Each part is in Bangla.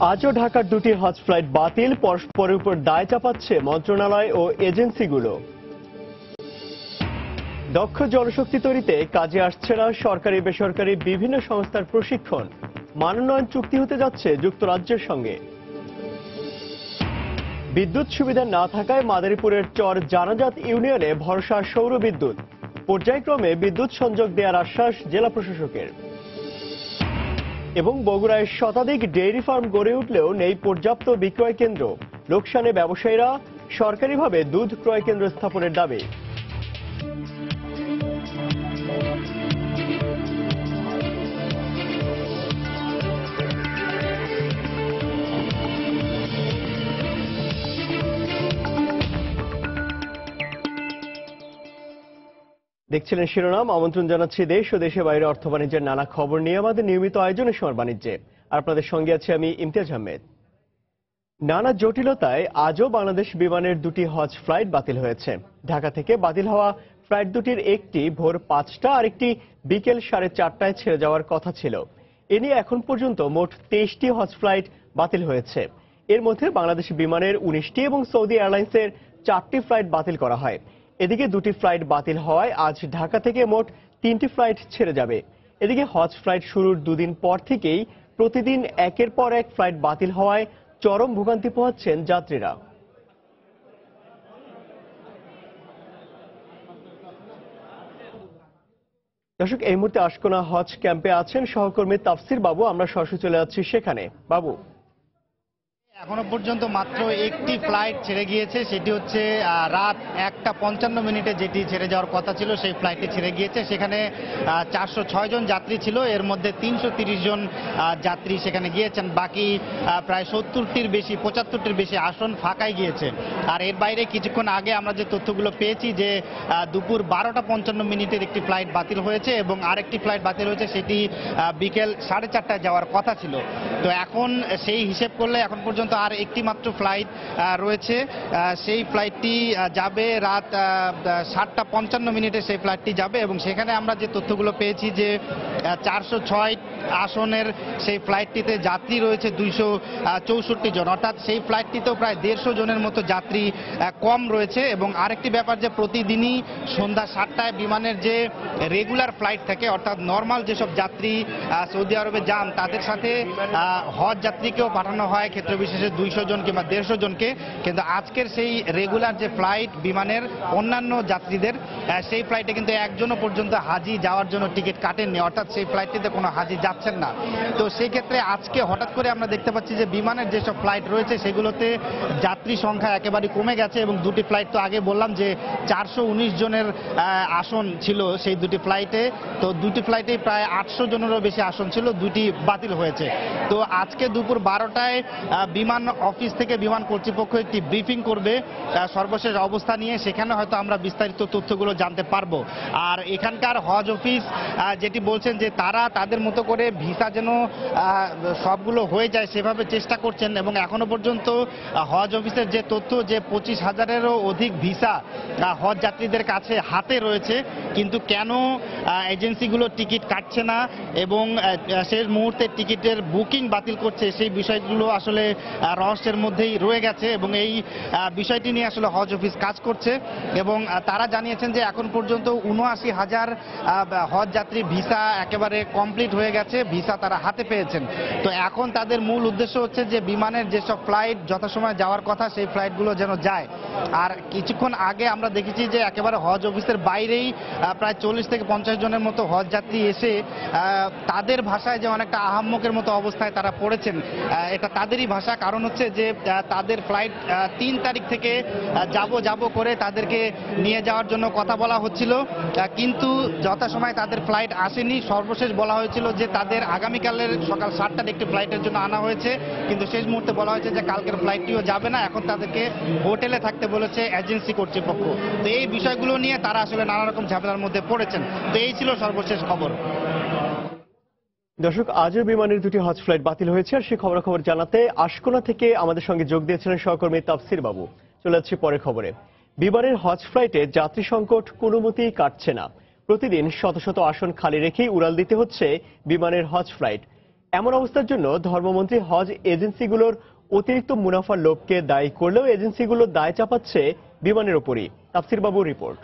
আজও ঢাকার দুটি হজ ফ্লাইট বাতিল, পরস্পরের উপর দায় চাপাচ্ছে মন্ত্রণালয় ও এজেন্সিগুলো। দক্ষ জনশক্তি তৈরিতে কাজে আসছে না সরকারি বেসরকারি বিভিন্ন সংস্থার প্রশিক্ষণ, মানোন্নয়ন চুক্তি হতে যাচ্ছে যুক্তরাজ্যের সঙ্গে। বিদ্যুৎ সুবিধা না থাকায় মাদারীপুরের চর জানাজাত ইউনিয়নে ভরসা সৌর বিদ্যুৎ, পর্যায়ক্রমে বিদ্যুৎ সংযোগ দেওয়ার আশ্বাস জেলা প্রশাসকের। এবং বগুড়ায় শতাধিক ডেইরি ফার্ম গড়ে উঠলেও নেই পর্যাপ্ত বিক্রয় কেন্দ্র, লোকসানে ব্যবসায়ীরা, সরকারিভাবে দুধ ক্রয় কেন্দ্র স্থাপনের দাবি। দেখছিলেন শিরোনাম। আমন্ত্রণ জানাচ্ছি দেশ ও দেশের বাইরে অর্থ বাণিজ্যের নানা খবর নিয়ে আমাদের নিয়মিত আয়োজনে সময় বাণিজ্যে। আর আপনাদের সঙ্গে আছি আমি ইমতিয়াজ আহমেদ। নানা জটিলতায় আজও বাংলাদেশ বিমানের দুটি হজ ফ্লাইট বাতিল হয়েছে। ঢাকা থেকে বাতিল হওয়া ফ্লাইট দুটির একটি ভোর 5টা আর একটি বিকেল 4:30টায় ছেড়ে যাওয়ার কথা ছিল। এ নিয়ে এখন পর্যন্ত মোট 23টি হজ ফ্লাইট বাতিল হয়েছে। এর মধ্যে বাংলাদেশ বিমানের 19টি এবং সৌদি এয়ারলাইন্সের 4টি ফ্লাইট বাতিল করা হয়। এদিকে দুটি ফ্লাইট বাতিল হওয়ায় আজ ঢাকা থেকে মোট 3টি ফ্লাইট ছেড়ে যাবে। এদিকে হজ ফ্লাইট শুরুর দুদিন পর থেকেই প্রতিদিন একের পর এক ফ্লাইট বাতিল হওয়ায় চরম ভোগান্তি পোহাচ্ছেন যাত্রীরা। দর্শক, এই মুহূর্তে আশকোনা হজ ক্যাম্পে আছেন সহকর্মী তাফসির বাবু। আমরা সরাসরি চলে যাচ্ছি সেখানে। বাবু, এখনো পর্যন্ত মাত্র একটি ফ্লাইট ছেড়ে গিয়েছে, সেটি হচ্ছে রাত 1:55 যেটি ছেড়ে যাওয়ার কথা ছিল সেই ফ্লাইটটি ছেড়ে গিয়েছে। সেখানে 406 জন যাত্রী ছিল, এর মধ্যে 330 জন যাত্রী সেখানে গিয়েছেন। বাকি প্রায় 70টির বেশি 75টির বেশি আসন ফাঁকাই গিয়েছে। আর এর বাইরে কিছুক্ষণ আগে আমরা যে তথ্যগুলো পেয়েছি যে দুপুর 12:55 একটি ফ্লাইট বাতিল হয়েছে এবং আরেকটি ফ্লাইট বাতিল হয়েছে, সেটি বিকেল 4:30টায় যাওয়ার কথা ছিল। তো এখন সেই হিসেব করলে এখন পর্যন্ত আর একটি মাত্র ফ্লাইট রয়েছে। সেই ফ্লাইটটি যাবে রাত 7:55 সেই ফ্লাইটটি যাবে এবং সেখানে আমরা যে তথ্যগুলো পেয়েছি যে 406 আসনের সেই ফ্লাইটটিতে যাত্রী রয়েছে 264 জন, অর্থাৎ সেই ফ্লাইটটিতেও প্রায় 150 জনের মতো যাত্রী কম রয়েছে। এবং আরেকটি ব্যাপার যে প্রতিদিনই সন্ধ্যা 7টায় বিমানের যে রেগুলার ফ্লাইট থাকে, অর্থাৎ নর্মাল যেসব যাত্রী সৌদি আরবে যান তাদের সাথে হজ যাত্রীকেও পাঠানো হয় ক্ষেত্র বিশেষে 200 জন কিংবা 150 জনকে, কিন্তু আজকের সেই রেগুলার যে ফ্লাইট বিমানের অন্যান্য যাত্রীদের, সেই ফ্লাইটে কিন্তু একজনও পর্যন্ত হাজি যাওয়ার জন্য টিকিট কাটেননি, অর্থাৎ সেই ফ্লাইটটিতে কোনো হাজি যাচ্ছেন না। তো সেই ক্ষেত্রে আজকে হঠাৎ করে আমরা দেখতে পাচ্ছি যে বিমানের যেসব ফ্লাইট রয়েছে সেগুলোতে যাত্রী সংখ্যা একেবারে কমে গেছে এবং দুটি ফ্লাইট তো আগে বললাম যে 419 জনের আসন ছিল সেই দুটি ফ্লাইটে, তো দুটি ফ্লাইটেই প্রায় 800 জনেরও বেশি আসন ছিল, দুটি বাতিল হয়েছে। তো আজকে দুপুর 12টায় বিমান অফিস থেকে বিমান কর্তৃপক্ষ একটি ব্রিফিং করবে সর্বশেষ অবস্থা নিয়ে, সেখানে হয়তো আমরা বিস্তারিত তথ্যগুলো জানতে পারবো। আর এখানকার হজ অফিস যেটি বলছেন যে তারা তাদের মতো করে ভিসা যেন সবগুলো হয়ে যায় সেভাবে চেষ্টা করছেন এবং এখনো পর্যন্ত হজ অফিসের যে তথ্য যে 25,000-এরও অধিক ভিসা হজ যাত্রীদের কাছে হাতে রয়েছে, কিন্তু কেন এজেন্সিগুলো টিকিট কাটছে না এবং শেষ মুহূর্তে টিকিটের বুকিং বাতিল করছে, সেই বিষয়গুলো আসলে রহস্যের মধ্যেই রয়ে গেছে এবং এই বিষয়টি নিয়ে আসলে হজ অফিস কাজ করছে। এবং তারা জানিয়েছেন যে এখন পর্যন্ত 79,000 হজ যাত্রী ভিসা একেবারে কমপ্লিট হয়ে গেছে, ভিসা তারা হাতে পেয়েছেন। তো এখন তাদের মূল উদ্দেশ্য হচ্ছে যে বিমানের যেসব ফ্লাইট যথাসময়ে যাওয়ার কথা সেই ফ্লাইটগুলো যেন যায়। আর কিছুক্ষণ আগে আমরা দেখেছি যে একেবারে হজ অফিসের বাইরেই প্রায় 40 থেকে 50 জনের মতো হজ যাত্রী এসে তাদের ভাষায় যে অনেকটা আহাম্মকের মতো অবস্থায় তারা পড়েছেন, এটা তাদেরই ভাষা। কারণ হচ্ছে যে তাদের ফ্লাইট 3 তারিখ থেকে যাব করে তাদেরকে নিয়ে যাওয়ার জন্য কথা বলা হচ্ছিল, কিন্তু যথাসময়ে তাদের ফ্লাইট আসেনি। সর্বশেষ বলা হয়েছিল যে তাদের আগামীকালের সকাল 7টার একটি ফ্লাইটের জন্য আনা হয়েছে, কিন্তু শেষ মুহূর্তে বলা হয়েছে যে কালকের ফ্লাইটটিও যাবে না, এখন তাদেরকে হোটেলে থাকতে বলেছে এজেন্সি কর্তৃপক্ষ। তো এই বিষয়গুলো নিয়ে তারা আসলে নানা রকম ঝামেলার মধ্যে পড়েছেন। তো এই ছিল সর্বশেষ খবর। দর্শক, আজও বিমানের দুটি হজ ফ্লাইট বাতিল হয়েছে। আর সেই খবরাখবর জানাতে আশকোনা থেকে আমাদের সঙ্গে যোগ দিয়েছিলেন সহকর্মী তাফসির বাবু। চলে যাচ্ছি পরের খবরে। বিমানের হজ ফ্লাইটে যাত্রী সংকট কোনো মতেই কাটছে না। প্রতিদিন শত শত আসন খালি রেখেই উড়াল দিতে হচ্ছে বিমানের হজ ফ্লাইট। এমন অবস্থার জন্য ধর্মমন্ত্রী হজ এজেন্সিগুলোর অতিরিক্ত মুনাফার লোভকে দায়ী করলেও এজেন্সিগুলো দায় চাপাচ্ছে বিমানের ওপরই। তাফসির বাবুর রিপোর্ট।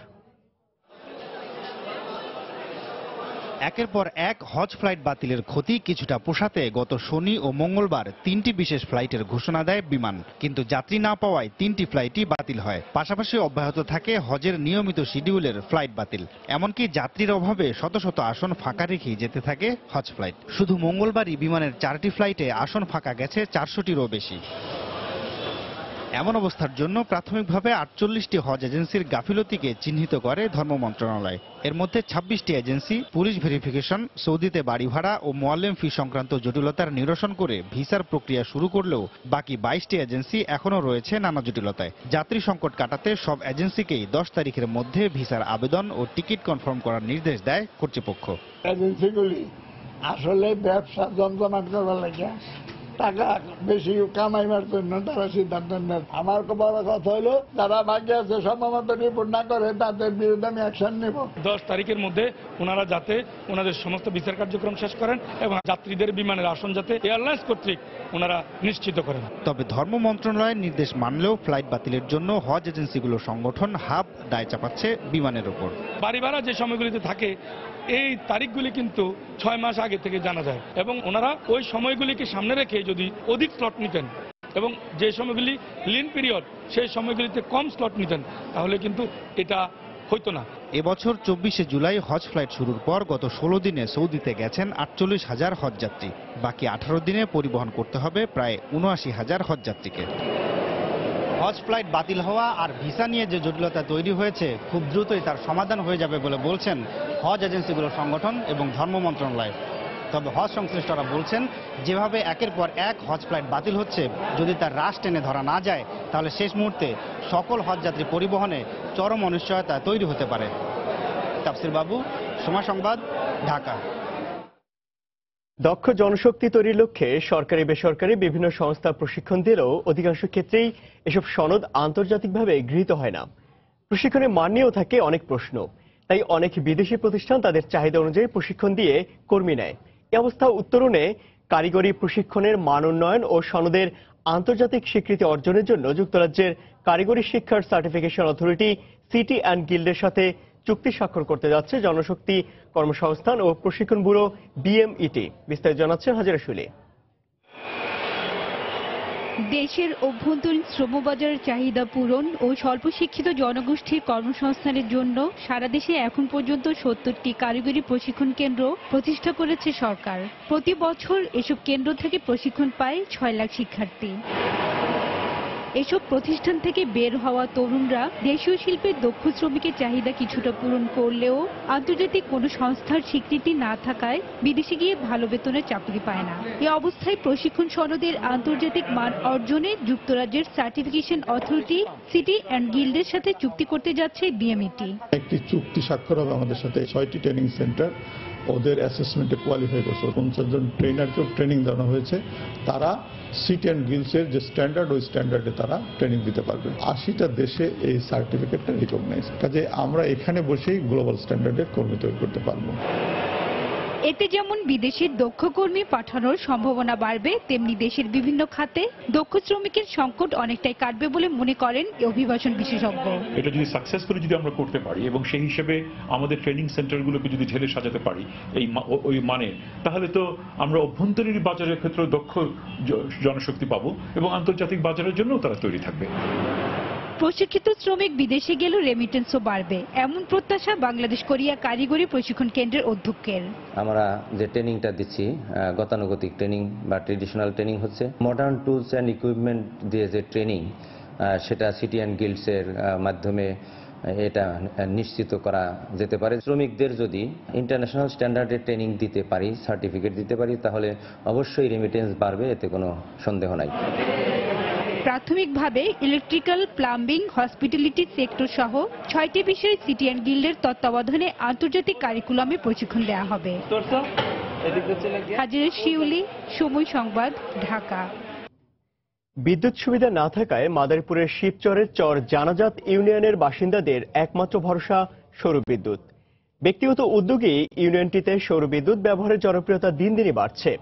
একের পর এক হজ ফ্লাইট বাতিলের ক্ষতি কিছুটা পোষাতে গত শনি ও মঙ্গলবার 3টি বিশেষ ফ্লাইটের ঘোষণা দেয় বিমান, কিন্তু যাত্রী না পাওয়ায় 3টি ফ্লাইটই বাতিল হয়। পাশাপাশি অব্যাহত থাকে হজের নিয়মিত শিডিউলের ফ্লাইট বাতিল। এমনকি যাত্রীর অভাবে শত শত আসন ফাঁকা রেখেই যেতে থাকে হজ ফ্লাইট। শুধু মঙ্গলবারই বিমানের 4টি ফ্লাইটে আসন ফাঁকা গেছে 400টিরও বেশি। এমন অবস্থার জন্য প্রাথমিকভাবে 48টি হজ এজেন্সির গাফিলতিকে চিহ্নিত করে ধর্ম মন্ত্রণালয়। এর মধ্যে 26টি এজেন্সি পুলিশ ভেরিফিকেশন, সৌদিতে বাড়ি ভাড়া ও মোয়াল্লেম ফি সংক্রান্ত জটিলতার নিরসন করে ভিসার প্রক্রিয়া শুরু করলেও বাকি 22টি এজেন্সি এখনও রয়েছে নানা জটিলতায়। যাত্রী সংকট কাটাতে সব এজেন্সিকেই 10 তারিখের মধ্যে ভিসার আবেদন ও টিকিট কনফার্ম করার নির্দেশ দেয় কর্তৃপক্ষ। এজেন্সিগুলি আসলে ব্যবসা জমজমাট করবার লাগে টাকা বেশি কামাইবার জন্য তারা সিদ্ধান্ত নেন। আমার বড় কথা হলো যারা ভাগ্যে আছে সম্ভবত রিপোর্ট না করে তাদের বিরুদ্ধে আমি অ্যাকশন নেব। 10 তারিখের মধ্যে ওনারা যাতে ওনাদের সমস্ত বিচার কার্যক্রম শেষ করেন এবং যাত্রীদের বিমানের আসন যাতে এয়ারলাইন্স কর্তৃক ওনারা নিশ্চিত করেন। তবে ধর্ম মন্ত্রণালয়ের নির্দেশ মানলেও ফ্লাইট বাতিলের জন্য হজ এজেন্সিগুলোর সংগঠন হাব দায় চাপাচ্ছে বিমানের ওপর। বাড়ি ভাড়া যে সময়গুলিতে থাকে এই তারিখগুলি কিন্তু 6 মাস আগে থেকে জানা যায় এবং ওনারা ওই সময়গুলিকে সামনে রেখে যদি অধিক স্লট নিতেন এবং যে সময়গুলি লিন পিরিয়ড সেই সময়গুলিতে কম স্লট নিতেন তাহলে কিন্তু এটা হইতো না। এবছর 24শে জুলাই হজ ফ্লাইট শুরুর পর গত 16 দিনে সৌদিতে গেছেন 48,000 হজযাত্রী। বাকি 18 দিনে পরিবহন করতে হবে প্রায় 79,000 হজযাত্রীকে। হজ ফ্লাইট বাতিল হওয়া আর ভিসা নিয়ে যে জটিলতা তৈরি হয়েছে খুব দ্রুতই তার সমাধান হয়ে যাবে বলে বলছেন হজ এজেন্সিগুলোর সংগঠন এবং ধর্ম মন্ত্রণালয়। তবে হজ সংশ্লিষ্টরা বলছেন যেভাবে একের পর এক হজ ফ্লাইট বাতিল হচ্ছে, যদি তার রাশ টেনে ধরা না যায় তাহলে শেষ মুহূর্তে সকল হজযাত্রী পরিবহনে চরম অনিশ্চয়তা তৈরি হতে পারে। তাফসির বাবু, সময় সংবাদ, ঢাকা। দক্ষ জনশক্তি তৈরির লক্ষ্যে সরকারি বেসরকারি বিভিন্ন সংস্থা প্রশিক্ষণ দিলেও অধিকাংশ ক্ষেত্রেই এসব সনদ আন্তর্জাতিকভাবে গৃহীত হয় না। প্রশিক্ষণের মান নিয়েও থাকে অনেক প্রশ্ন। তাই অনেক বিদেশি প্রতিষ্ঠান তাদের চাহিদা অনুযায়ী প্রশিক্ষণ দিয়ে কর্মী নেয়। এ অবস্থা উত্তরণে কারিগরি প্রশিক্ষণের মান উন্নয়ন ও সনদের আন্তর্জাতিক স্বীকৃতি অর্জনের জন্য যুক্তরাজ্যের কারিগরি শিক্ষার সার্টিফিকেশন অথরিটি সিটি অ্যান্ড গিল্ডের সাথে চুক্তি স্বাক্ষর করতে যাচ্ছে জনশক্তি কর্মসংস্থান ও প্রশিক্ষণ ব্যুরো বিএমইটি। বিস্তারিত জানাচ্ছেন হাজেরা শুলি। দেশের অভ্যন্তরীণ শ্রমবাজারের চাহিদা পূরণ ও স্বল্প শিক্ষিত জনগোষ্ঠীর কর্মসংস্থানের জন্য সারা দেশে এখন পর্যন্ত 70টি কারিগরি প্রশিক্ষণ কেন্দ্র প্রতিষ্ঠা করেছে সরকার। প্রতি বছর এসব কেন্দ্র থেকে প্রশিক্ষণ পায় 6 লাখ শিক্ষার্থী। এসব প্রতিষ্ঠান থেকে বের হওয়া তরুণরা দেশীয় শিল্পের দক্ষ শ্রমিকের চাহিদা কিছুটা পূরণ করলেও আন্তর্জাতিক কোনো সংস্থার স্বীকৃতি না থাকায় বিদেশে গিয়ে ভালো বেতনের চাকরি পায় না। এই অবস্থায় প্রশিক্ষণ সনদের আন্তর্জাতিক মান অর্জনে যুক্তরাজ্যের সার্টিফিকেশন অথরিটি সিটি অ্যান্ড গিল্ডের সাথে চুক্তি করতে যাচ্ছে বিএমইটি। একটি চুক্তি স্বাক্ষর হবে আমাদের সাথে। 6টি ট্রেনিং সেন্টার ওদের অ্যাসেসমেন্টে কোয়ালিফাই করছে। 50 জন ট্রেনারকেও ট্রেনিং দেওয়া হয়েছে। তারা সিটি অ্যান্ড গিল্ডসের যে স্ট্যান্ডার্ড, ওই স্ট্যান্ডার্ডে তারা ট্রেনিং দিতে পারবে। 80টা দেশে এই সার্টিফিকেটটা রিকগনাইজ। কাজে আমরা এখানে বসেই গ্লোবাল স্ট্যান্ডার্ডের কর্মী তৈরি করতে পারবো। এতে যেমন বিদেশের দক্ষ কর্মী পাঠানোর সম্ভাবনা বাড়বে, তেমনি দেশের বিভিন্ন খাতে দক্ষ শ্রমিকের সংকট অনেকটাই কাটবে বলে মনে করেন অভিবাসন বিশেষজ্ঞ। এটা যদি সাকসেসফুলি যদি আমরা করতে পারি এবং সেই হিসেবে আমাদের ট্রেনিং সেন্টারগুলোকে যদি ঢেলে সাজাতে পারি ওই মানে, তাহলে তো আমরা অভ্যন্তরীণ বাজারের ক্ষেত্রে দক্ষ জনশক্তি পাবো এবং আন্তর্জাতিক বাজারের জন্য তারা তৈরি থাকবে। প্রশিক্ষিত শ্রমিক বিদেশে গেলেও রেমিটেন্সও বাড়বে, এমন প্রত্যাশা বাংলাদেশ কোরিয়া কারিগরি প্রশিক্ষণ কেন্দ্রের অধ্যক্ষের। আমরা যে ট্রেনিংটা দিচ্ছি গতানুগতিক ট্রেনিং বা ট্রেডিশনাল ট্রেনিং হচ্ছে। মডার্ন টুলস অ্যান্ড ইকুইপমেন্ট দিয়ে যে ট্রেনিং, সেটা সিটি অ্যান্ড গিল্ডসের মাধ্যমে এটা নিশ্চিত করা যেতে পারে। শ্রমিকদের যদি ইন্টারন্যাশনাল স্ট্যান্ডার্ডের ট্রেনিং দিতে পারি, সার্টিফিকেট দিতে পারি, তাহলে অবশ্যই রেমিটেন্স বাড়বে, এতে কোনো সন্দেহ নাই। প্রাথমিকভাবে ইলেকট্রিক্যাল, প্লাম্বিং, হসপিটালিটি সেক্টর সহ 6টি বিষয়ে সিটি অ্যান্ড গিল্ডের তত্ত্বাবধানে আন্তর্জাতিক কারিকুলামে প্রশিক্ষণ দেওয়া হবে। হাজেরা শিউলি, সময় সংবাদ, ঢাকা। বিদ্যুৎ সুবিধা না থাকায় মাদারীপুরের শিবচরের চর জানাজাত ইউনিয়নের বাসিন্দাদের একমাত্র ভরসা সৌরবিদ্যুৎ। ব্যক্তিগত উদ্যোগে ইউনিয়নটিতে সৌরবিদ্যুৎ ব্যবহারের জনপ্রিয়তা দিন দিনই বাড়ছে।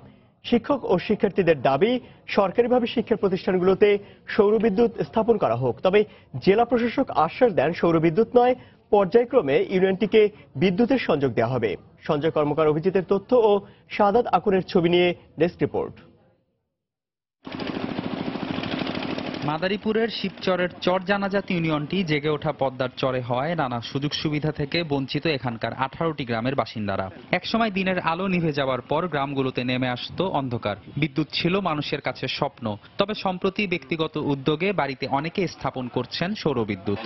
শিক্ষক ও শিক্ষার্থীদের দাবি সরকারিভাবে শিক্ষা প্রতিষ্ঠানগুলোতে সৌরবিদ্যুৎ স্থাপন করা হোক। তবে জেলা প্রশাসক আশ্বাস দেন সৌরবিদ্যুৎ নয়, পর্যায়ক্রমে ইউনিয়নটিকে বিদ্যুতের সংযোগ দেওয়া হবে। সঞ্জয় কর্মকার, অভিজিতের তথ্য ও শাহাদাত আকুনের ছবি নিয়ে ডেস্ক রিপোর্ট। মাদারীপুরের শিবচরের চর জানাজাত ইউনিয়নটি জেগে ওঠা পদ্মার চরে হওয়ায় নানা সুযোগ সুবিধা থেকে বঞ্চিত এখানকার 18টি গ্রামের বাসিন্দারা। একসময় দিনের আলো নিভে যাওয়ার পর গ্রামগুলোতে নেমে আসতো অন্ধকার। বিদ্যুৎ ছিল মানুষের কাছে স্বপ্ন। তবে সম্প্রতি ব্যক্তিগত উদ্যোগে বাড়িতে অনেকে স্থাপন করছেন সৌরবিদ্যুৎ।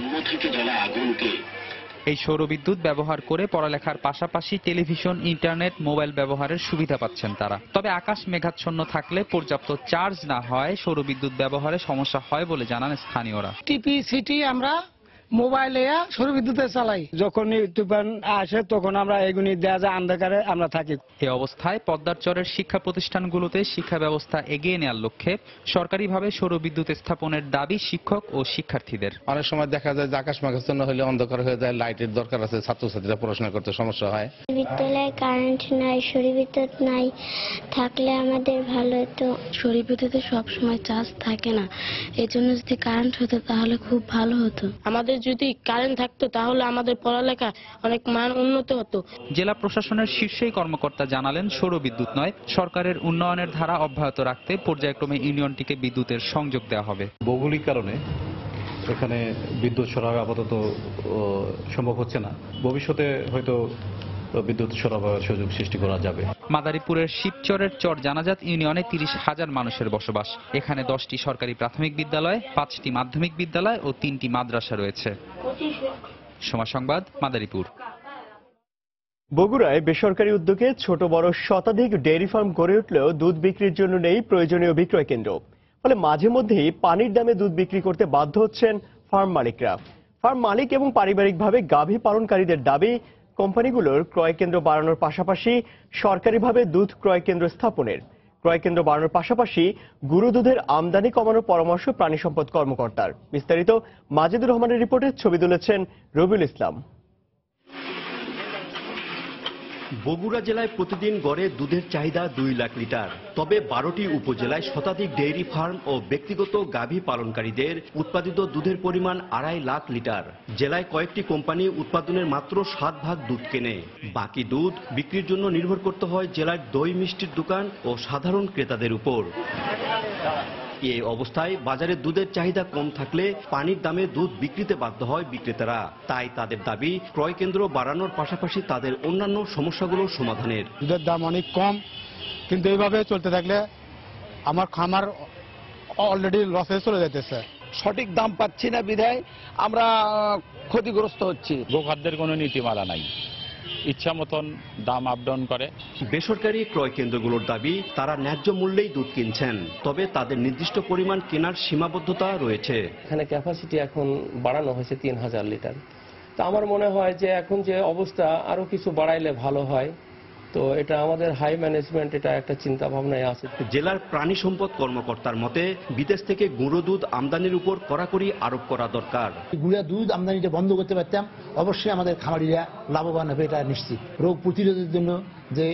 এই সৌরবিদ্যুৎ ব্যবহার করে পড়ালেখার পাশাপাশি টেলিভিশন, ইন্টারনেট, মোবাইল ব্যবহারের সুবিধা পাচ্ছেন তারা। তবে আকাশ মেঘাচ্ছন্ন থাকলে পর্যাপ্ত চার্জ না হয় সৌরবিদ্যুৎ ব্যবহারে সমস্যা হয় বলে জানান স্থানীয়রা। টিপি সিটি আমরা মোবাইলে সৌরবিদ্যুতে চালাই। যখনই তুফান আসে তখন আমরা এগুলি দেওয়া যায়, অন্ধকারে আমরা থাকি। এই অবস্থায় পদ্মার চরের শিক্ষা প্রতিষ্ঠানগুলোতে শিক্ষা ব্যবস্থা এগিয়ে নেওয়ার লক্ষ্যে সরকারিভাবে সৌরবিদ্যুৎ স্থাপনের দাবি শিক্ষক ও শিক্ষার্থীদের। অনেক সময় দেখা যায় যে আকাশ মেঘাচ্ছন্ন হলে অন্ধকার হয়ে যায়, লাইটের দরকার আছে, ছাত্রছাত্রীরা পড়াশোনা করতে সমস্যা হয়। বিদ্যালয়ে কারেন্ট নাই, সৌরবিদ্যুৎ নাই, থাকলে আমাদের ভালো হতো। সৌরবিদ্যুতে সবসময় চার্জ থাকে না, এজন্য যদি কারেন্ট হতো তাহলে খুব ভালো হতো। আমাদের যদি কারেন্ট থাকতো তাহলে আমাদের পড়ালেখা অনেক মান উন্নত হতো। জেলা প্রশাসনের শীর্ষ কর্মকর্তা জানালেন সৌরবিদ্যুৎ নয়, সরকারের উন্নয়নের ধারা অব্যাহত রাখতে পর্যায়ক্রমে ইউনিয়নটিকে বিদ্যুতের সংযোগ দেওয়া হবে। ভৌগোলিক কারণে এখানে বিদ্যুৎ সরবরাহ আপাতত সম্ভব হচ্ছে না, ভবিষ্যতে হয়তো বিদ্যুৎ সরবরাহের সুযোগ সৃষ্টি করা যাবে। মাদারীপুরের শিবচরের চর জানাজাত ইউনিয়নে 30,000 মানুষের বসবাস। এখানে 10টি সরকারি প্রাথমিক বিদ্যালয়, 5টি মাধ্যমিক বিদ্যালয় ও 3টি মাদ্রাসা রয়েছে। সময় সংবাদ, মাদারীপুর। বগুড়ায় বেসরকারি উদ্যোগে ছোট বড় শতাধিক ডেইরি ফার্ম গড়ে উঠলেও দুধ বিক্রির জন্য নেই প্রয়োজনীয় বিক্রয় কেন্দ্র। ফলে মাঝে মধ্যেই পানির দামে দুধ বিক্রি করতে বাধ্য হচ্ছেন ফার্ম মালিকরা। ফার্ম মালিক এবং পারিবারিকভাবে গাভী পালনকারীদের দাবি কোম্পানিগুলোর ক্রয় কেন্দ্র বাড়ানোর পাশাপাশি সরকারিভাবে দুধ ক্রয় কেন্দ্র স্থাপনের। ক্রয় কেন্দ্র বাড়ানোর পাশাপাশি গুঁড়ো দুধের আমদানি কমানোর পরামর্শ প্রাণী সম্পদ কর্মকর্তার। বিস্তারিত মাজেদুর রহমানের রিপোর্টে ছবি তুলেছেন রবিউল ইসলাম। বগুড়া জেলায় প্রতিদিন গড়ে দুধের চাহিদা 2 লাখ লিটার। তবে 12টি উপজেলায় শতাধিক ডেইরি ফার্ম ও ব্যক্তিগত গাভী পালনকারীদের উৎপাদিত দুধের পরিমাণ 2.5 লাখ লিটার। জেলায় কয়েকটি কোম্পানি উৎপাদনের মাত্র 7 ভাগ দুধ কেনে। বাকি দুধ বিক্রির জন্য নির্ভর করতে হয় জেলার দই মিষ্টির দোকান ও সাধারণ ক্রেতাদের উপর। এই অবস্থায় বাজারে দুধের চাহিদা কম থাকলে পানির দামে দুধ বিক্রিতে বাধ্য হয় বিক্রেতারা। তাই তাদের দাবি ক্রয় কেন্দ্র বাড়ানোর পাশাপাশি তাদের অন্যান্য সমস্যাগুলো সমাধানের। দুধের দাম অনেক কম, কিন্তু এইভাবে চলতে থাকলে আমার খামার অলরেডি লসে চলে যেতেছে। সঠিক দাম পাচ্ছি না বিধায় আমরা ক্ষতিগ্রস্ত হচ্ছি। গোখাদ্যের কোনো নীতিমালা নাই, ইচ্ছা মতন দাম আপ ডাউন করে। বেসরকারি ক্রয় কেন্দ্রগুলোর দাবি তারা ন্যায্য মূল্যেই দুধ কিনছেন, তবে তাদের নির্দিষ্ট পরিমাণ কেনার সীমাবদ্ধতা রয়েছে। এখানে ক্যাপাসিটি এখন বাড়ানো হয়েছে 3000 লিটার। তো আমার মনে হয় যে এখন যে অবস্থা আরো কিছু বাড়াইলে ভালো হয়। তো এটা আমাদের হাই ম্যানেজমেন্ট এটা একটা চিন্তা ভাবনায় আছে। জেলার প্রাণী সম্পদ কর্মকর্তার মতে বিদেশ থেকে গুঁড়ো দুধ আমদানির উপর কড়াকড়ি আরোপ করা দরকার। গুঁড়া দুধ আমদানিটা বন্ধ করতে পারতাম, অবশ্যই আমাদের খামারিরা লাভবান হবে, এটা নিশ্চিত। রোগ প্রতিরোধের জন্য যে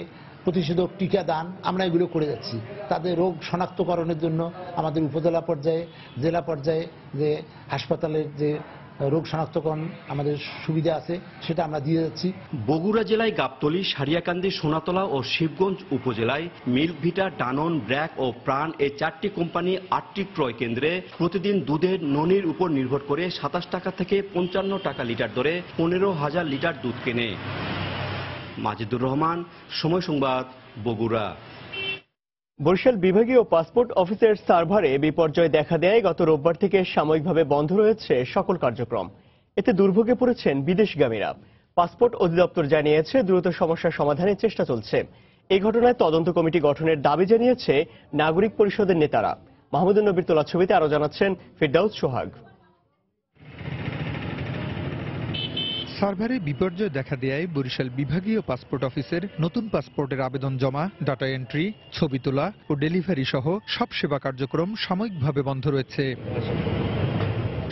প্রতিষেধক টিকা দান আমরা এগুলো করে যাচ্ছি। তাদের রোগ শনাক্তকরণের জন্য আমাদের উপজেলা পর্যায়ে, জেলা পর্যায়ে যে হাসপাতালের যে রোগ শনাক্তকরণ আমাদের সুবিধা আছে সেটা আমরা দিয়ে যাচ্ছি। বগুড়া জেলায় গাবতলী, সারিয়াকান্দি, সোনাতলা ও শিবগঞ্জ উপজেলায় মিল্ক ভিটা, ডানন, ব্র্যাক ও প্রাণ এই 4টি কোম্পানি 8টি ক্রয় কেন্দ্রে প্রতিদিন দুধের ননির উপর নির্ভর করে 27 টাকা থেকে 55 টাকা লিটার দরে 15,000 লিটার দুধ কেনে। মাজেদুর রহমান, সময় সংবাদ, বগুড়া। বরিশাল বিভাগীয় পাসপোর্ট অফিসের সার্ভারে বিপর্যয় দেখা দেয় গত রোববার থেকে সাময়িকভাবে বন্ধ রয়েছে সকল কার্যক্রম। এতে দুর্ভোগে পড়েছেন বিদেশগামীরা। পাসপোর্ট অধিদপ্তর জানিয়েছে দ্রুত সমস্যার সমাধানের চেষ্টা চলছে। এই ঘটনায় তদন্ত কমিটি গঠনের দাবি জানিয়েছে নাগরিক পরিষদের নেতারা। মাহমুদুন নবীর তোলা ছবিতে আরো জানাচ্ছেন ফিরদাউস সোহাগ। সার্ভারে বিপর্যয় দেখা দেয় বরিশাল বিভাগীয় পাসপোর্ট অফিসের নতুন পাসপোর্টের আবেদন জমা, ডাটা এন্ট্রি, ছবি তোলা ও ডেলিভারি সহ সব সেবা কার্যক্রম সাময়িকভাবে বন্ধ রয়েছে।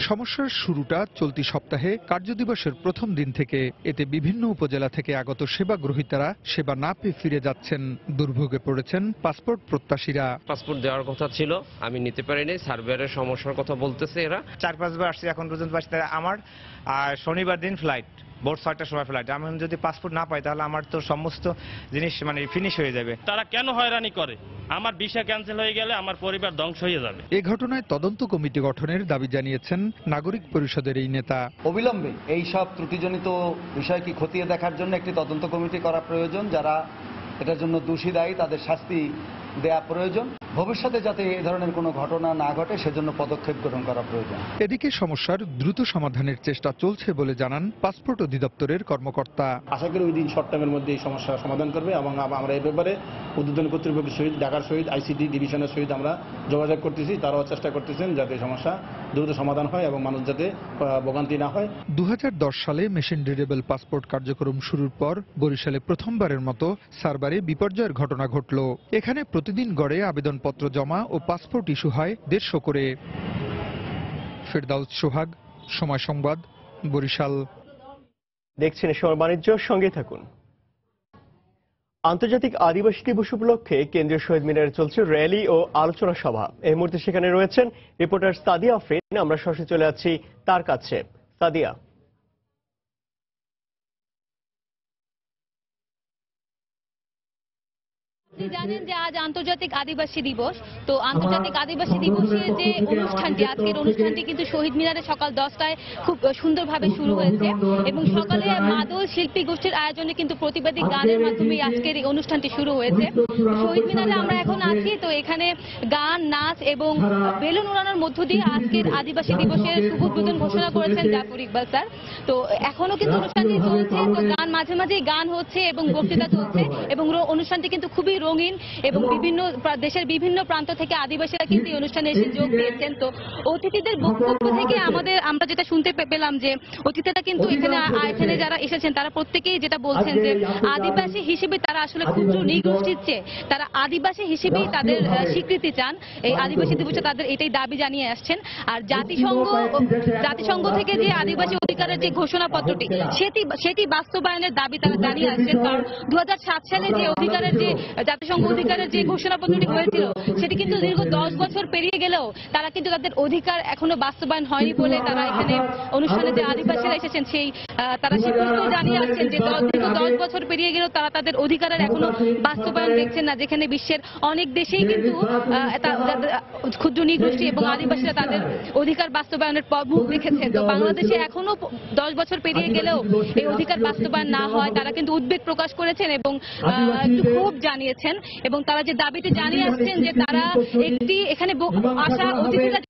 সমস্যার শুরুটা চলতি সপ্তাহে কার্যদিবসের প্রথম দিন থেকে। এতে বিভিন্ন উপজেলা থেকে আগত সেবা গ্রহীতারা সেবা না পেয়ে ফিরে যাচ্ছেন। দুর্ভোগে পড়েছেন পাসপোর্ট প্রত্যাশীরা। পাসপোর্ট দেওয়ার কথা ছিল, আমি নিতে পারিনি। সার্ভারের সমস্যার কথা বলতেছে এরা। 4-5 বার আসছি, এখন পর্যন্ত পাচ্ছি। আমার শনিবার দিন ফ্লাইট, ভোর 6টার সময় ফ্লাইট। আমি যদি পাসপোর্ট না পাই তাহলে আমার তো সমস্ত জিনিস ফিনিশ হয়ে যাবে। তারা কেন হয়রানি করে? আমার ভিসা ক্যান্সেল হয়ে গেলে আমার পরিবার ধ্বংস হয়ে যাবে। এ ঘটনায় তদন্ত কমিটি গঠনের দাবি জানিয়েছেন নাগরিক পরিষদের এই নেতা। অবিলম্বে এই সব ত্রুটিজনিত বিষয়কে খতিয়ে দেখার জন্য একটি তদন্ত কমিটি করা প্রয়োজন। যারা এটার জন্য দোষী দায়ী তাদের শাস্তি দেয়া প্রয়োজন। ভবিষ্যতে যাতে এই ধরনের কোনো ঘটনা না ঘটে সেজন্য পদক্ষেপ গ্রহণ করা প্রয়োজন। এদিকে সমস্যার দ্রুত সমাধানের চেষ্টা চলছে বলে জানান পাসপোর্ট অধিদপ্তরের কর্মকর্তা। আশা করি উইদিন শর্ট টাইমের মধ্যে এই সমস্যার সমাধান করবে এবং আমরা এই ব্যাপারে উদ্বোধন কর্তৃপক্ষের সহিত, ঢাকার সহিত, আইসিটি ডিভিশনের সহিত আমরা যোগাযোগ করতেছি। তারাও চেষ্টা করতেছেন যাতে সমস্যা দ্রুত সমাধান হয় এবং মানুষ যাতে ভোগান্তি না হয়। 2010 সালে মেশিন রিডেবল পাসপোর্ট কার্যক্রম শুরুর পর বরিশালে প্রথমবারের মতো সার্ভারে বিপর্যয়ের ঘটনা ঘটল। এখানে প্রতিদিন গড়ে আবেদনপত্র জমা ও পাসপোর্ট ইস্যু হয় 150 করে। ফেরদাউস সোহাগ, সময় সংবাদ, বরিশাল। দেখছেন সময় বাণিজ্য, সঙ্গে থাকুন। আন্তর্জাতিক আদিবাসী দিবস উপলক্ষে কেন্দ্রীয় শহীদ মিনারে চলছে র্যালি ও আলোচনা সভা। এই মুহূর্তে সেখানে রয়েছেন রিপোর্টার সাদিয়া আফরিন। আমরা সরাসরি চলে যাচ্ছি তার কাছে। সাদিয়া, জানেন যে আজ আন্তর্জাতিক আদিবাসী দিবস। তো আন্তর্জাতিক আদিবাসী দিবসের যে অনুষ্ঠানটি, আজকের অনুষ্ঠানটি কিন্তু শহীদ মিনারে সকাল 10টায় খুব সুন্দরভাবে শুরু হয়েছে এবং সকালে মাদল শিল্পী গোষ্ঠীর আয়োজনে কিন্তু প্রতিবাদী গানের মাধ্যমে আজকের এই অনুষ্ঠানটি শুরু হয়েছে। শহীদ মিনারে আমরা এখন আছি। তো এখানে গান, নাচ এবং বেলুন উড়ানোর মধ্য দিয়ে আজকের আদিবাসী দিবসের শুভ উদ্বোধন ঘোষণা করেছেন জাফর ইকবাল স্যার। তো এখনো কিন্তু অনুষ্ঠানটি চলছে। তো গান মাঝে মাঝেই গান হচ্ছে এবং বক্তৃতা চলছে এবং অনুষ্ঠানটি কিন্তু খুবই রঙিন এবং বিভিন্ন দেশের বিভিন্ন প্রান্ত থেকে আদিবাসীরা কিন্তু এই অনুষ্ঠানে এসে যোগ দিয়েছেন। তো অতিথিদের বক্তব্য থেকে আমরা যেটা শুনতে পেলাম যে অতিথিরা কিন্তু এখানে যারা এসেছেন তারা প্রত্যেকেই যেটা বলছেন যে আদিবাসী হিসেবে তারা আসলে ক্ষুদ্র নৃগোষ্ঠীর চেয়ে তারা আদিবাসী হিসেবেই তাদের স্বীকৃতি চান। এই আদিবাসী দিবসে তাদের এটাই দাবি জানিয়ে আসছেন। আর জাতিসংঘ থেকে যে আদিবাসী অধিকারের যে ঘোষণাপত্রটি সেটি বাস্তবায়নের দাবি তারা জানিয়ে আসছেন। কারণ 2007 সালে যে অধিকারের যে জাতিসংঘ অধিকারের যে ঘোষণাপত্রটি হয়েছিল সেটি কিন্তু দীর্ঘ 10 বছর পেরিয়ে গেলেও তারা কিন্তু তাদের অধিকার এখনো বাস্তবায়ন হয়নি বলে তারা এখানে অনুষ্ঠানে যে আদিবাসীরা এসেছেন সেই তারা স্বীকৃতিও জানিয়ে আসছেন যে দীর্ঘ 10 বছর পেরিয়ে গেলেও তারা তাদের অধিকারের এখনো বাস্তবায়ন দেখছেন না। যেখানে বিশ্বের অনেক দেশেই কিন্তু ক্ষুদ্র নৃগোষ্ঠী এবং আদিবাসীরা তাদের অধিকার বাস্তবায়নের মুখ রেখেছে। তো বাংলাদেশে এখনো 10 বছর পেরিয়ে গেলেও এই অধিকার বাস্তবায়ন না হয় তারা কিন্তু উদ্বেগ প্রকাশ করেছেন এবং একটু ক্ষোভ জানিয়েছেন এবং তারা যে দাবিটি জানিয়ে আসছেন যে তারা একটি এখানে আসা অতিথিরা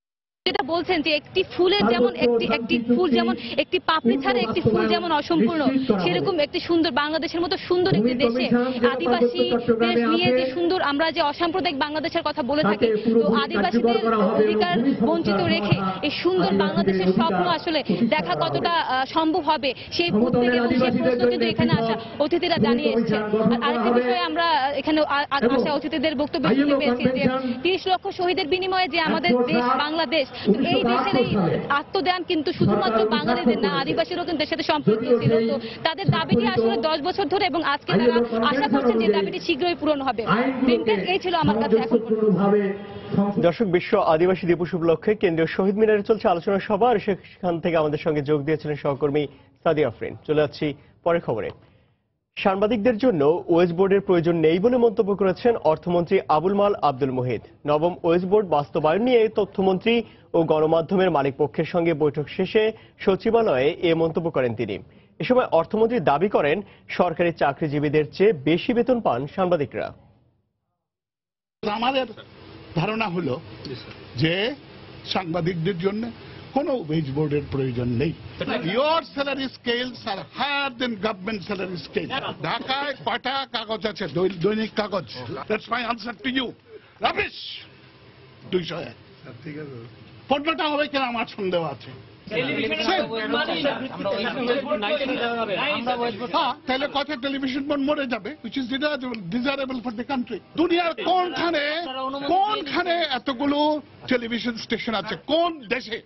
যেটা বলছেন যে একটি ফুলের যেমন একটি ফুল যেমন একটি পাপড়ি ছাড়া একটি ফুল যেমন অসম্পূর্ণ, সেরকম একটি সুন্দর বাংলাদেশের মতো সুন্দর একটি দেশে আদিবাসী দেশ নিয়ে যে সুন্দর আমরা যে অসাম্প্রদায়িক বাংলাদেশের কথা বলে থাকি, তো আদিবাসীদের অধিকার বঞ্চিত রেখে এই সুন্দর বাংলাদেশের স্বপ্ন আসলে দেখা কতটা সম্ভব হবে সেই উদ্বেগ এবং সেই প্রশ্ন কিন্তু এখানে আসা অতিথিরা জানিয়ে এসেছেন। আরেকটি বিষয়ে আমরা এখানে আসা অতিথিদের বক্তব্য শুনতে পেয়েছি যে 30 লক্ষ শহীদের বিনিময়ে যে আমাদের দেশ বাংলাদেশ, এই দেশের এই আত্মদান কিন্তু শুধুমাত্র বাঙালিদের না, আদিবাসীরাও কিন্তু এর সাথে সম্পৃক্ত ছিল। তো তাদের দাবিটি আসলে 10 বছর ধরে এবং আজকে তারা আশা করছেন যে দাবিটি শীঘ্রই পূরণ হবে। এই ছিল আমার কাছে এখন। দর্শক, বিশ্ব আদিবাসী দিবস উপলক্ষে কেন্দ্রীয় শহীদ মিনারে চলছে আলোচনা সভা আর সেখান থেকে আমাদের সঙ্গে যোগ দিয়েছিলেন সহকর্মী সাদিয়া আফরিন। চলে যাচ্ছি পরের খবরে। সাংবাদিকদের জন্য ওয়েজ বোর্ডের প্রয়োজন নেই বলে মন্তব্য করেছেন অর্থমন্ত্রী আবুল মাল আব্দুল মুহিত। নবম ওয়েজ বোর্ড বাস্তবায়ন নিয়ে তথ্যমন্ত্রী ও গণমাধ্যমের মালিকপক্ষের সঙ্গে বৈঠক শেষে সচিবালয়ে এ মন্তব্য করেন তিনি। এ সময় অর্থমন্ত্রী দাবি করেন সরকারি চাকরিজীবীদের চেয়ে বেশি বেতন পান সাংবাদিকরা। আমাদের ধারণা হলো যে সাংবাদিকদের জন্য কোনো ওয়েজ বোর্ডের প্রয়োজন নেই। Your salary scales are higher than government salary scale. ঢাকায় কয়টা কাগজ আছে দৈনিক কাগজ? That's my answer to you. Rubbish. 201। ঠিক আছে, 15টা হবে কিনা আমার সন্দেহ আছে। তাহলে কথা টেলিভিশন বোর্ড মরে যাবে, which is desirable for the country. দুনিয়ার কোনখানে এতগুলো টেলিভিশন স্টেশন আছে? কোন দেশে?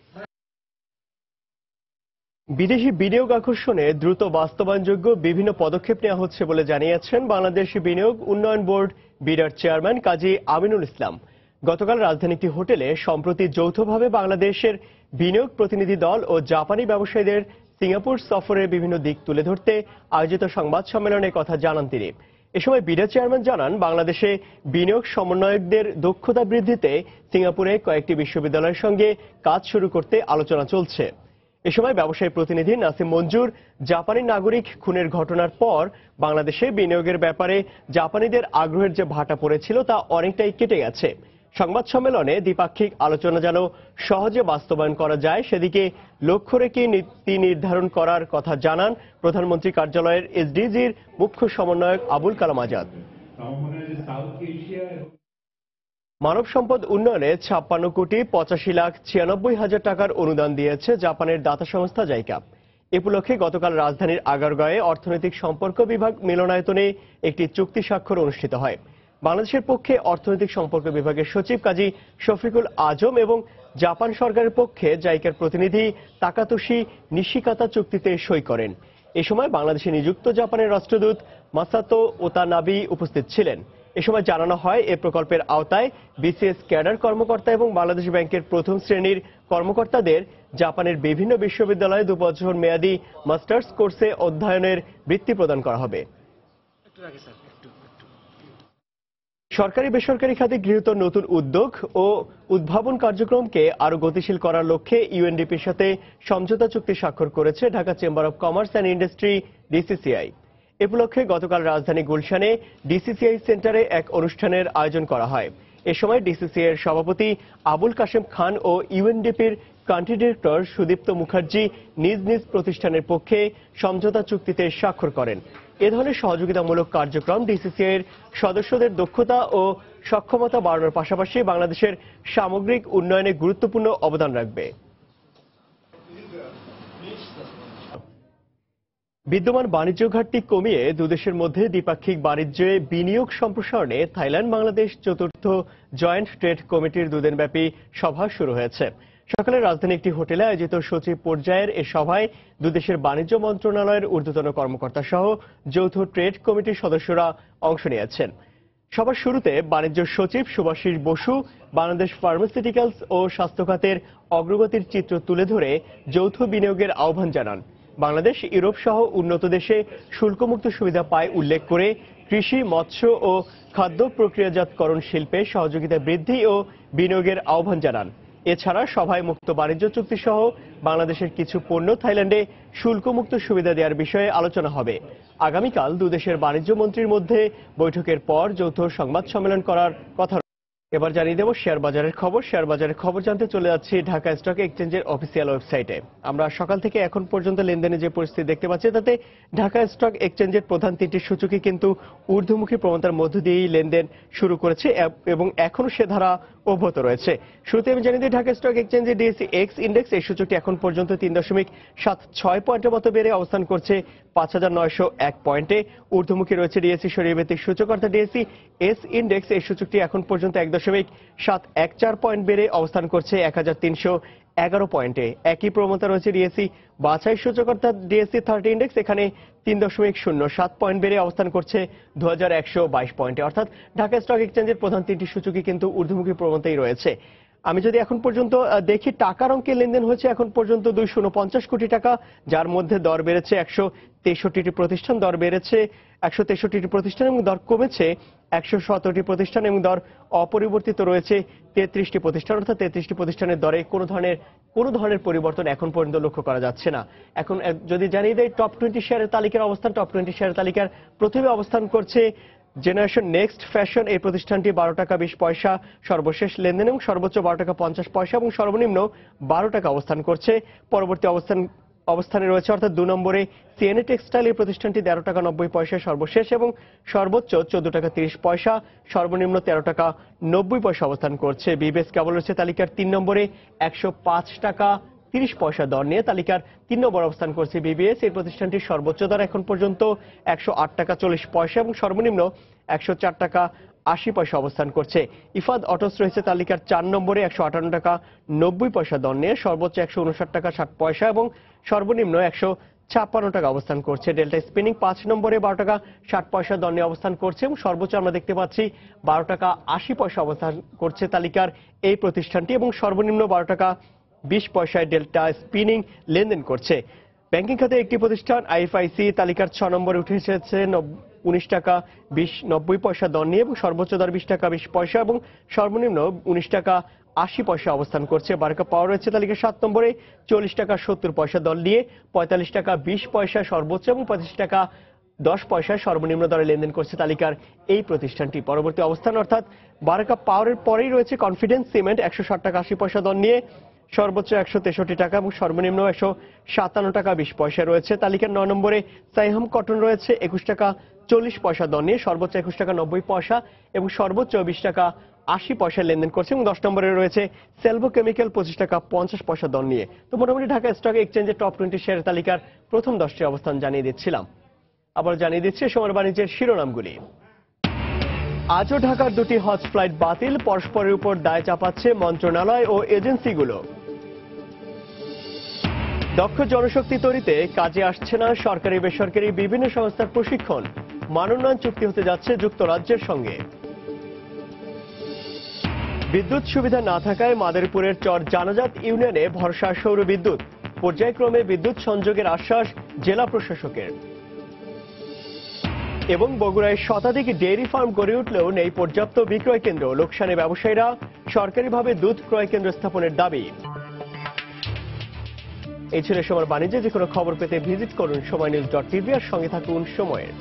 বিদেশি বিনিয়োগ আকর্ষণে দ্রুত বাস্তবায়নযোগ্য বিভিন্ন পদক্ষেপ নেওয়া হচ্ছে বলে জানিয়েছেন বাংলাদেশ বিনিয়োগ উন্নয়ন বোর্ড বিডার চেয়ারম্যান কাজী আমিনুল ইসলাম। গতকাল রাজধানী একটি হোটেলে সম্প্রতি যৌথভাবে বাংলাদেশের বিনিয়োগ প্রতিনিধি দল ও জাপানি ব্যবসায়ীদের সিঙ্গাপুর সফরের বিভিন্ন দিক তুলে ধরতে আয়োজিত সংবাদ সম্মেলনে কথা জানান তিনি। এ সময় বিডার চেয়ারম্যান জানান, বাংলাদেশে বিনিয়োগ সমন্বয়কদের দক্ষতা বৃদ্ধিতে সিঙ্গাপুরে কয়েকটি বিশ্ববিদ্যালয়ের সঙ্গে কাজ শুরু করতে আলোচনা চলছে। এ সময় ব্যবসায়ী প্রতিনিধি নাসিম মঞ্জুর জাপানি নাগরিক খুনের ঘটনার পর বাংলাদেশে বিনিয়োগের ব্যাপারে জাপানিদের আগ্রহের যে ভাটা পড়েছিল তা অনেকটাই কেটে গেছে। সংবাদ সম্মেলনে দ্বিপাক্ষিক আলোচনা যেন সহজে বাস্তবায়ন করা যায় সেদিকে লক্ষ্য রেখে নীতি নির্ধারণ করার কথা জানান প্রধানমন্ত্রী কার্যালয়ের এসডিজির মুখ্য সমন্বয়ক আবুল কালাম আজাদ। মানব সম্পদ উন্নয়নে 56,85,96,96,000 টাকার অনুদান দিয়েছে জাপানের দাতা সংস্থা জাইকা। এ উপলক্ষে গতকাল রাজধানীর আগারগাঁয়ে অর্থনৈতিক সম্পর্ক বিভাগ মিলনায়তনে একটি চুক্তি স্বাক্ষর অনুষ্ঠিত হয়। বাংলাদেশের পক্ষে অর্থনৈতিক সম্পর্ক বিভাগের সচিব কাজী শফিকুল আজম এবং জাপান সরকারের পক্ষে জাইকার প্রতিনিধি তাকাতোশি নিশিকাতা চুক্তিতে সই করেন। এ সময় বাংলাদেশে নিযুক্ত জাপানের রাষ্ট্রদূত মাসাতো ওতানাবি উপস্থিত ছিলেন। এ সময় জানানো হয়, এ প্রকল্পের আওতায় বিসিএস ক্যাডার কর্মকর্তা এবং বাংলাদেশ ব্যাংকের প্রথম শ্রেণীর কর্মকর্তাদের জাপানের বিভিন্ন বিশ্ববিদ্যালয়ে 2 বছর মেয়াদী মাস্টার্স কোর্সে অধ্যয়নের বৃত্তি প্রদান করা হবে। সরকারি বেসরকারি খাতে গৃহীত নতুন উদ্যোগ ও উদ্ভাবন কার্যক্রমকে আরো গতিশীল করার লক্ষ্যে ইউএনডিপির সাথে সমঝোতা চুক্তি স্বাক্ষর করেছে Dhaka Chamber of Commerce and Industry DCCI. এ উপলক্ষে গতকাল রাজধানী গুলশানে ডিসিসিআই সেন্টারে এক অনুষ্ঠানের আয়োজন করা হয়। এ সময় ডিসিসিআই এর সভাপতি আবুল কাশেম খান ও ইউএনডিপির কান্ট্রি ডিরেক্টর সুদীপ্ত মুখার্জি নিজ নিজ প্রতিষ্ঠানের পক্ষে সমঝোতা চুক্তিতে স্বাক্ষর করেন। এ ধরনের সহযোগিতামূলক কার্যক্রম ডিসিসিআই এর সদস্যদের দক্ষতা ও সক্ষমতা বাড়ানোর পাশাপাশি বাংলাদেশের সামগ্রিক উন্নয়নে গুরুত্বপূর্ণ অবদান রাখবে। বিদ্যমান বাণিজ্য ঘাটতি কমিয়ে দুদেশের মধ্যে দ্বিপাক্ষিক বাণিজ্যে বিনিয়োগ সম্প্রসারণে থাইল্যান্ড বাংলাদেশ চতুর্থ জয়েন্ট ট্রেড কমিটির 2 দিনব্যাপী সভা শুরু হয়েছে। সকালে রাজধানী একটি হোটেলে আয়োজিত সচিব পর্যায়ের এ সভায় দুদেশের বাণিজ্য মন্ত্রণালয়ের ঊর্ধ্বতন কর্মকর্তা সহ যৌথ ট্রেড কমিটির সদস্যরা অংশ নিয়েছেন। সভার শুরুতে বাণিজ্য সচিব সুভাষিস বসু বাংলাদেশ ফার্মাসিউটিক্যালস ও স্বাস্থ্য খাতের অগ্রগতির চিত্র তুলে ধরে যৌথ বিনিয়োগের আহ্বান জানান। বাংলাদেশ ইউরোপ সহ উন্নত দেশে শুল্কমুক্ত সুবিধা পায় উল্লেখ করে কৃষি, মৎস্য ও খাদ্য প্রক্রিয়াজাতকরণ শিল্পে সহযোগিতা বৃদ্ধি ও বিনিয়োগের আহ্বান জানান। এছাড়া সভায় মুক্ত বাণিজ্য চুক্তি সহ বাংলাদেশের কিছু পণ্য থাইল্যান্ডে শুল্কমুক্ত সুবিধা দেওয়ার বিষয়ে আলোচনা হবে। আগামীকাল দুদেশের বাণিজ্য মন্ত্রীর মধ্যে বৈঠকের পর যৌথ সংবাদ সম্মেলন করার কথা। এবার জানিয়ে দেব শেয়ার বাজারের খবর। শেয়ার বাজারের খবর জানতে চলে যাচ্ছি ঢাকা স্টক এক্সচেঞ্জের অফিসিয়াল ওয়েবসাইটে। আমরা সকাল থেকে এখন পর্যন্ত লেনদেনে যে পরিস্থিতি দেখতে পাচ্ছি তাতে ঢাকা স্টক এক্সচেঞ্জের প্রধান 3টি সূচকই কিন্তু ঊর্ধ্বমুখী প্রবণতার মধ্য দিয়েই লেনদেন শুরু করেছে এবং এখনো সে ধারা অব্যাহত রয়েছে। শুরুতে আমি জানিয়ে দিই, ঢাকা স্টক এক্সচেঞ্জের ডিএসসি এক্স ইন্ডেক্স এই সূচকটি এখন পর্যন্ত 3.76 পয়েন্টের মতো বেড়ে অবস্থান করছে 5,901 পয়েন্টে। ঊর্ধ্বমুখী রয়েছে ডিএসসি সরিয়ে সূচক অর্থাৎ ডিএসসি এস ইন্ডেক্স এই সূচকটি এখন পর্যন্ত 1.714 পয়েন্ট বেড়ে অবস্থান করছে 1,311 পয়েন্টে। একই প্রবণতা রয়েছে ডিএসসি বাছাই সূচক অর্থাৎ ডিএসসি 30 ইন্ডেক্স, এখানে 3.07 পয়েন্ট বেড়ে অবস্থান করছে 2,122 পয়েন্টে। অর্থাৎ ঢাকা স্টক এক্সচেঞ্জের প্রধান 3টি সূচকই কিন্তু ঊর্ধ্বমুখী প্রবণতাই রয়েছে। আমি যদি এখন পর্যন্ত দেখি, টাকার অঙ্কে লেনদেন হয়েছে এখন পর্যন্ত 249 কোটি টাকা, যার মধ্যে দর বেড়েছে 163টি প্রতিষ্ঠান, দর বেড়েছে 163টি প্রতিষ্ঠান এবং দর কমেছে 117টি প্রতিষ্ঠান এবং দর অপরিবর্তিত রয়েছে 33টি প্রতিষ্ঠান। অর্থাৎ 33টি প্রতিষ্ঠানের দরে কোনো ধরনের পরিবর্তন এখন পর্যন্ত লক্ষ্য করা যাচ্ছে না। এখন যদি জানিয়ে দেয় টপ 20 শেয়ারের তালিকার অবস্থান, টপ 20 শেয়ারের তালিকার প্রথমে অবস্থান করছে জেনারেশন নেক্সট ফ্যাশন। এই প্রতিষ্ঠানটি 12 টাকা 20 পয়সা সর্বশেষ লেনদেন এবং সর্বোচ্চ 12 টাকা 50 পয়সা এবং সর্বনিম্ন 12 টাকা অবস্থান করছে। পরবর্তী অবস্থানে রয়েছে অর্থাৎ 2 নম্বরে সিএনএ টেক্সটাইল। এই প্রতিষ্ঠানটি 13 টাকা 90 পয়সা সর্বশেষ এবং সর্বোচ্চ 14 টাকা 30 পয়সা, সর্বনিম্ন 13 টাকা 90 পয়সা অবস্থান করছে। বিবিএস কেবল রয়েছে তালিকার 3 নম্বরে 105 টাকা 30 পয়সা দর নিয়ে তালিকার 3 নম্বর অবস্থান করছে বিবিএস। এই প্রতিষ্ঠানটির সর্বোচ্চ দর এখন পর্যন্ত 108 টাকা 40 পয়সা এবং সর্বনিম্ন 104 টাকা 80 পয়সা অবস্থান করছে। ইফাদ অটোস রয়েছে তালিকার 4 নম্বরে 158 টাকা 90 পয়সা দর নিয়ে, সর্বোচ্চ 159 টাকা 60 পয়সা এবং সর্বনিম্ন 156 টাকা অবস্থান করছে। ডেল্টা স্পিনিং 5 নম্বরে 12 টাকা 60 পয়সা দর নিয়ে অবস্থান করছে এবং সর্বোচ্চ আমরা দেখতে পাচ্ছি 12 টাকা 80 পয়সা অবস্থান করছে তালিকার এই প্রতিষ্ঠানটি এবং সর্বনিম্ন 12 টাকা 20 পয়সায় ডেল্টা স্পিনিং লেনদেন করছে। ব্যাংকিং খাতে একটি প্রতিষ্ঠান আইএফআইসি তালিকার 6 নম্বরে উঠে এসেছে 19 টাকা 90 পয়সা দর নিয়ে এবং সর্বোচ্চ দর 20 টাকা 20 পয়সা এবং সর্বনিম্ন 19 টাকা 80 পয়সা অবস্থান করছে। বারকা পাওয়ার রয়েছে তালিকার 7 নম্বরে 40 টাকা 70 পয়সা দর নিয়ে 45 টাকা 20 পয়সা সর্বোচ্চ এবং 25 টাকা 10 পয়সা সর্বনিম্ন দরে লেনদেন করছে তালিকার এই প্রতিষ্ঠানটি। পরবর্তী অবস্থান অর্থাৎ বারকা পাওয়ারের পরেই রয়েছে কনফিডেন্স সিমেন্ট 160 টাকা 80 পয়সা দর নিয়ে, সর্বোচ্চ 163 টাকা এবং সর্বনিম্ন 157 টাকা 20 পয়সা রয়েছে। তালিকার 9 নম্বরে সাইহাম কটন রয়েছে 21 টাকা 40 পয়সা দর নিয়ে, সর্বোচ্চ 21 টাকা 90 পয়সা এবং সর্বোচ্চ 20 টাকা 80 পয়সা লেনদেন করছে এবং 10 নম্বরে রয়েছে সেলভো কেমিক্যাল 25 টাকা 50 পয়সা দর নিয়ে। তো মোটামুটি ঢাকা স্টক এক্সচেঞ্জের টপ 20 শেয়ার তালিকার প্রথম 10টি অবস্থান জানিয়ে দিচ্ছিলাম। আবার জানিয়ে দিচ্ছি সময়ের বাণিজ্যের শিরোনামগুলি। আজও ঢাকার 2টি হজ ফ্লাইট বাতিল, পরস্পরের উপর দায় চাপাচ্ছে মন্ত্রণালয় ও এজেন্সিগুলো। দক্ষ জনশক্তি তৈরিতে কাজে আসছে না সরকারি বেসরকারি বিভিন্ন সংস্থার প্রশিক্ষণ, মানোন্নয়ন চুক্তি হতে যাচ্ছে যুক্তরাজ্যের সঙ্গে। বিদ্যুৎ সুবিধা না থাকায় মাদারীপুরের চর জানাজাত ইউনিয়নে ভরসা সৌর বিদ্যুৎ, পর্যায়ক্রমে বিদ্যুৎ সংযোগের আশ্বাস জেলা প্রশাসকের। এবং বগুড়ায় শতাধিক ডেইরি ফার্ম গড়ে উঠলেও নেই পর্যাপ্ত বিক্রয় কেন্দ্র, লোকসানে ব্যবসায়ীরা, সরকারিভাবে দুধ ক্রয় কেন্দ্র স্থাপনের দাবি। এই ছিল সময়ের বাণিজ্যে। যে কোনো খবর পেতে ভিজিট করুন সময়নিউজ.tv আর সঙ্গে থাকুন সময়ের।